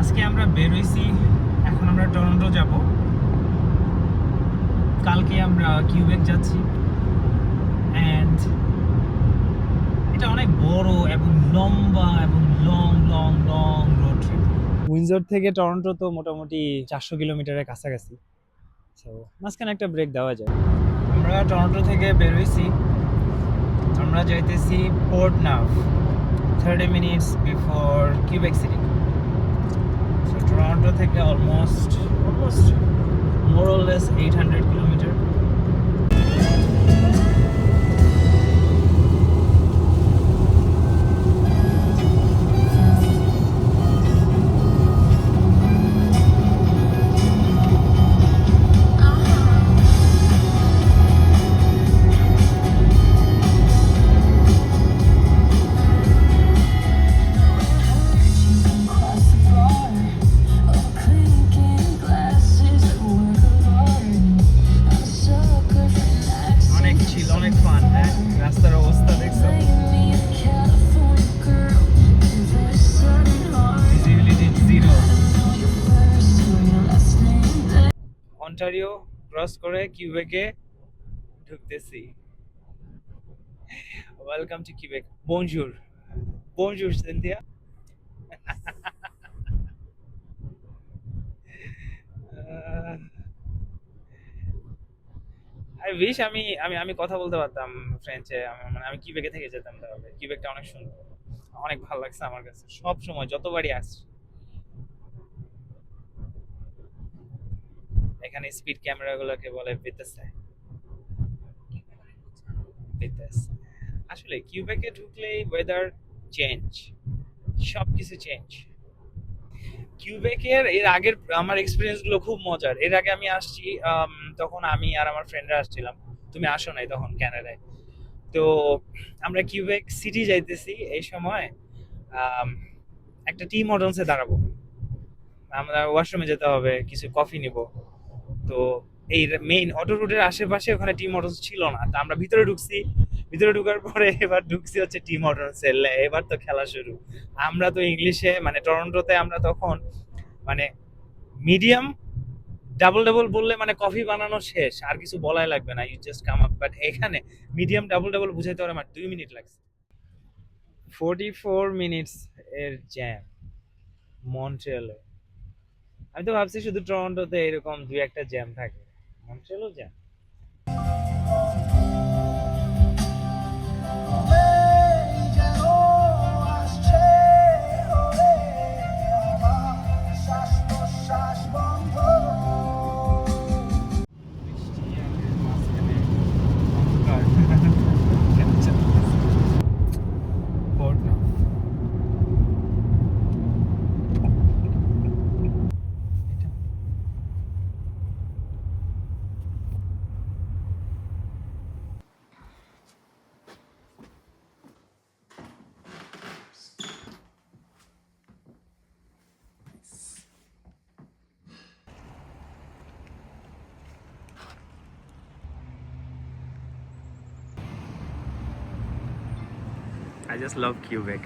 আজকে আমরা বের হইছি, এখন আমরা টরন্টো যাব। কালকে আমরা কিউবেক যাচ্ছি। অ্যান্ড এটা অনেক বড় এবং লম্বা এবং long long long road trip. Windsor থেকে টরন্টো তো মোটামুটি 400 কিলোমিটারের কাছাকাছি। সো মাঝখানে একটা ব্রেক দেওয়া যায়। আমরা টরন্টো থেকে বের হইছি, আমরা যাইতেছি port nerve, 30 minutes before Quebec city. So Toronto থেকে almost more or less 800 kilometer. অনেক চিল, অনেক ফান। হ্যাঁ, রাস্তার অবস্থা দেখছো, ভিজিবিলিটি জিরো। অন্টারিও ক্রস করে কিউবেকে ঢুকতেছি। Welcome to Quebec. বনজুর, বনজুর সিনথিয়া। আই উইশ আমি আমি আমি কথা বলতে পারতাম ফ্রেঞ্চে। মানে আমি কিউবেকে থেকে যেতাম, তাহলে কিউবেকটা অনেক সুন্দর, অনেক ভালো লাগছে আমার কাছে সব সময় যতবারই আসছি। এখানে স্পিড ক্যামেরাগুলোকে বলে ভিতেসে, ভিতেস। আসলে কিউবেকে ঢুকলেই ওয়েদার চেঞ্জ, সবকিছু চেঞ্জ। কিউবেকের এর আগের আমার এক্সপিরিয়েন্স গুলো খুব মজার। এর আগে আমি আসছি, তখন আমি আর আমার ফ্রেন্ডরা আসছিলাম, তুমি আসো নাই তখন ক্যানাডায়। তো আমরা কিউবেক সিটি যাইতেছি এই সময়। আম, একটা টি মডেলসে দাঁড়াবো, আমরা ওয়াশরুমে যেতে হবে, কিছু কফি নিব। তো এই মেইন অটো রুটের আশেপাশে ওখানে টি মডেলস ছিল না, তা আমরা ভিতরে ঢুকছি। ভিতরে ঢুকার পরে এবার ঢুকছি হচ্ছে টি মডেলস। এবার তো খেলা শুরু। আমরা তো ইংলিশে, মানে টরন্টোতে আমরা তখন মানে মিডিয়াম ডাবল ডাবল বললে মানে কফি বানানো শেষ, আর কিছু বলাই লাগবে না, you just come up. But এখানে মিডিয়াম ডাবল ডাবল বুঝাইতে পারে আমার 2 মিনিট লাগছে। 44 মিনিটস এর জ্যাম মন্ট্রিয়ালে। আমি তো ভাবছি শুধু টরন্টোতে এরকম দুই একটা জ্যাম থাকে, মন্ট্রিয়ালও jam. I just love Quebec.